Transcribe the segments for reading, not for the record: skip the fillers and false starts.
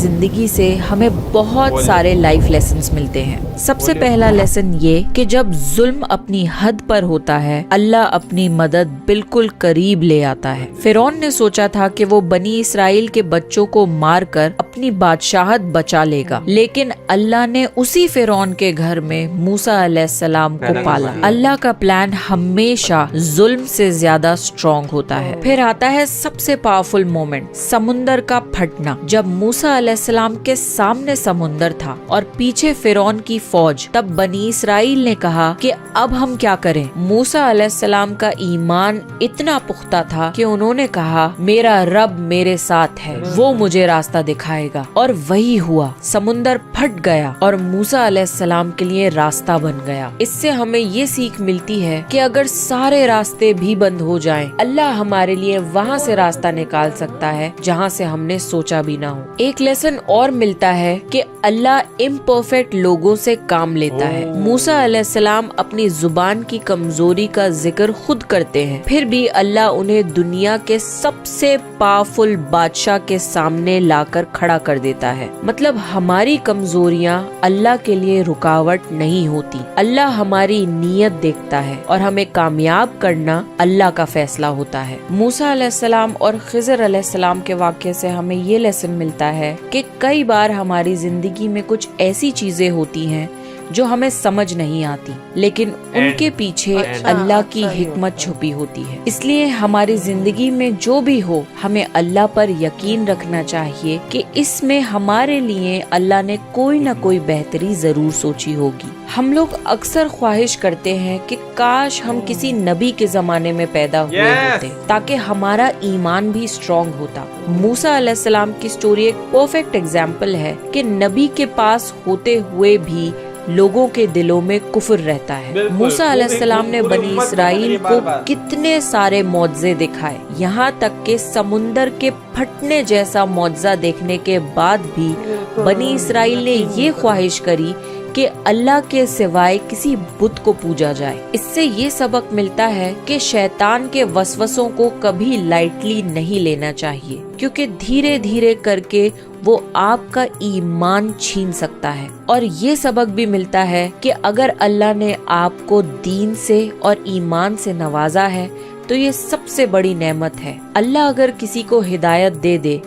زندگی سے ہمیں بہت سارے لائف لیسنز ملتے ہیں. سب سے پہلا لیسن یہ کہ جب ظلم اپنی حد پر ہوتا ہے اللہ اپنی مدد بالکل قریب لے آتا ہے. فرعون نے سوچا تھا کہ وہ بنی اسرائیل کے بچوں کو مار کر اپنی بادشاہت بچا لے گا، لیکن اللہ نے اسی فرعون کے گھر میں موسیٰ علیہ السلام کو پالا. اللہ کا پلان ہمیشہ ظلم سے زیادہ اسٹرانگ ہوتا ہے. پھر آتا ہے سب سے پاورفل مومنٹ، سمندر کا پھٹنا. جب موسیٰ علیہ السلام کے سامنے سمندر تھا اور پیچھے فرعون کی فوج، تب بنی اسرائیل نے کہا کہ اب ہم کیا کریں. موسیٰ علیہ السلام کا ایمان اتنا پختہ تھا کہ انہوں نے کہا میرا رب میرے ساتھ ہے، وہ مجھے راستہ دکھائے گا. اور وہی ہوا، سمندر پھٹ گیا اور موسیٰ علیہ السلام کے لیے راستہ بن گیا. اس سے ہمیں یہ سیکھ ملتی ہے کہ اگر سارے راستے بھی بند ہو جائیں، اللہ ہمارے لیے وہاں سے راستہ نکال سکتا ہے جہاں سے ہم نے سوچا بھی نہ ہو. ایک لیسن اور ملتا ہے کہ اللہ امپرفیکٹ لوگوں سے کام لیتا ہے. موسیٰ علیہ السلام اپنی زبان کی کمزوری کا ذکر خود کرتے ہیں، پھر بھی اللہ انہیں دنیا کے سب سے پاورفل بادشاہ کے سامنے لا کر کھڑا کر دیتا ہے. مطلب ہماری کمزوریاں اللہ کے لیے رکاوٹ نہیں ہوتی. اللہ ہماری نیت دیکھتا ہے اور ہمیں کامیاب کرنا اللہ کا فیصلہ ہوتا ہے. موسیٰ علیہ السلام اور خضر علیہ السلام کے واقعے سے ہمیں یہ لیسن ملتا ہے کہ کئی بار ہماری زندگی میں کچھ ایسی چیزیں ہوتی ہیں جو ہمیں سمجھ نہیں آتی، لیکن ان کے پیچھے اللہ کی حکمت چھپی ہوتی ہے. اس لیے ہماری زندگی میں جو بھی ہو، ہمیں اللہ پر یقین رکھنا چاہیے کہ اس میں ہمارے لیے اللہ نے کوئی نہ کوئی بہتری ضرور سوچی ہوگی. ہم لوگ اکثر خواہش کرتے ہیں کہ کاش ہم کسی نبی کے زمانے میں پیدا ہوئے ہوتے تاکہ ہمارا ایمان بھی اسٹرانگ ہوتا. موسیٰ علیہ السلام کی سٹوری ایک پرفیکٹ ایگزامپل ہے کہ نبی کے پاس ہوتے ہوئے بھی لوگوں کے دلوں میں کفر رہتا ہے. موسیٰ علیہ السلام نے بنی اسرائیل کو کتنے سارے معجزے دکھائے، یہاں تک کہ سمندر کے پھٹنے جیسا معجزہ دیکھنے کے بعد بھی بنی اسرائیل نے یہ خواہش کری کہ اللہ کے سوائے کسی بت کو پوجا جائے. اس سے یہ سبق ملتا ہے کہ شیطان کے وسوسوں کو کبھی لائٹلی نہیں لینا چاہیے، کیونکہ دھیرے دھیرے کر کے وہ آپ کا ایمان چھین سکتا ہے. اور یہ سبق بھی ملتا ہے کہ اگر اللہ نے آپ کو دین سے اور ایمان سے نوازا ہے تو یہ سب سے بڑی نعمت ہے. اللہ اگر کسی کو ہدایت دے دے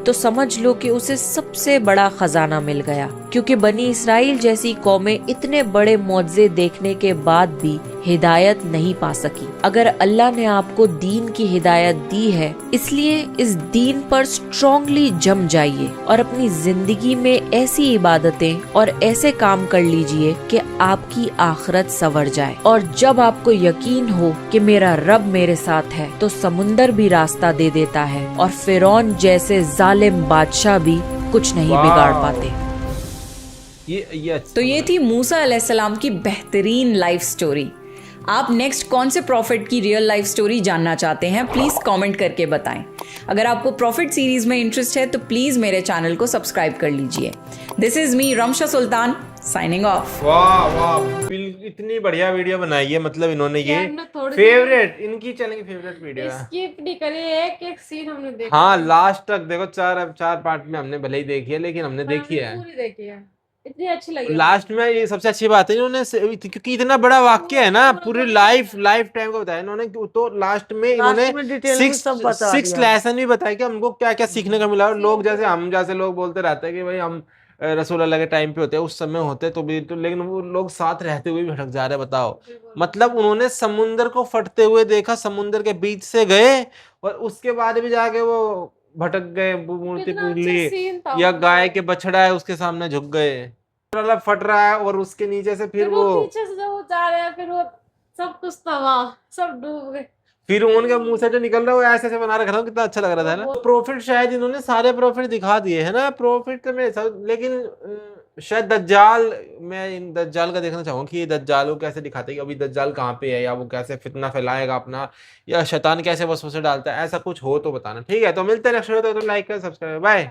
تو سمجھ لو کہ اسے سب سے بڑا خزانہ مل گیا، کیونکہ بنی اسرائیل جیسی قومیں اتنے بڑے معجزے دیکھنے کے بعد بھی ہدایت نہیں پا سکی. اگر اللہ نے آپ کو دین کی ہدایت دی ہے، اس لیے اس دین پر سٹرونگلی جم جائیے اور اپنی زندگی میں ایسی عبادتیں اور ایسے کام کر لیجئے کہ آپ کی آخرت سنور جائے. اور جب آپ کو یقین ہو کہ میرا رب میرے ساتھ ہے تو سمندر بھی راستہ دے دیتا ہے اور فرعون جیسے ظالم بادشاہ بھی کچھ نہیں بگاڑ پاتے. تو یہ تھی موسیٰ علیہ السلام کی بہترین لائف سٹوری. آپ نیکسٹ کون سے پروفٹ کی ریئل لائف سٹوری جاننا چاہتے ہیں، پلیز کامنٹ کر کے بتائیں. اگر آپ کو پروفٹ سیریز میں انٹرسٹ ہے تو پلیز میرے چینل کو سبسکرائب کر لیجئے. دس از می رمشا سلطان سائننگ آف. واہ واہ، اتنی بڑھیا ویڈیو بنائی ہے. مطلب انہوں نے یہ فیوریٹ، ان کی چینل کی فیوریٹ ویڈیو ہے. اسکپ نہیں کرے، ایک ایک سین ہم نے دیکھا. ہاں لاسٹ تک دیکھو، چار پارٹ میں ہم نے بھلے ہی دیکھی ہے لیکن ہم نے دیکھی ہے. پوری دیکھی ہے، اتنی اچھی لگی. لاسٹ میں یہ سب سے اچھی بات ہے انہوں نے، کیونکہ اتنا بڑا واقعہ ہے نا، پوری لائف ٹائم کو بتایا انہوں نے. تو لاسٹ میں انہوں نے 6 لیسن بھی بتایا کہ ہم کو کیا کیا سیکھنے کا ملا. اور لوگ جیسے ہم جیسے لوگ بولتے رہتے ہیں کہ بھائی ہم رسول اللہ کے ٹائم پہ ہوتے ہیں، اس سمے ہوتے تو بھی تو، لیکن وہ لوگ ساتھ رہتے ہوئے بھی بھٹک جا رہے. بتاؤ، مطلب انہوں نے سمندر کو پھٹتے ہوئے دیکھا، سمندر کے بیچ سے گئے اور اس کے بعد بھی جا کے وہ بھٹک گئے، مورتی پوج لی، یا گائے کے بچڑا ہے اس کے سامنے جھک گئے. اللہ پھٹ رہا ہے اور اس کے نیچے سے پھر وہ پیچھے سے وہ جا رہے ہیں، پھر وہ سب کچھ تباہ، سب ڈوب گئے. پھر ان کے منہ سے جو نکل رہا ہے وہ ایسے ایسے بنا رکھا، کتنا اچھا لگ رہا تھا نا. پروفٹ شاید انہوں نے سارے پروفٹ دکھا دیے ہیں نا، پروفٹ میں، لیکن شاید دجال، میں دجال کا دیکھنا چاہوں کہ یہ دجال کو کیسے دکھاتے ہیں کہ ابھی دجال کہاں پہ ہے، یا وہ کیسے فتنہ پھیلائے گا اپنا، یا شیطان کیسے وسوسے ڈالتا ہے. ایسا کچھ ہو تو بتانا. ٹھیک ہے، تو ملتے ہیں نیکسٹ ویڈیو. تو لائک کر، سبسکرائب، بائے.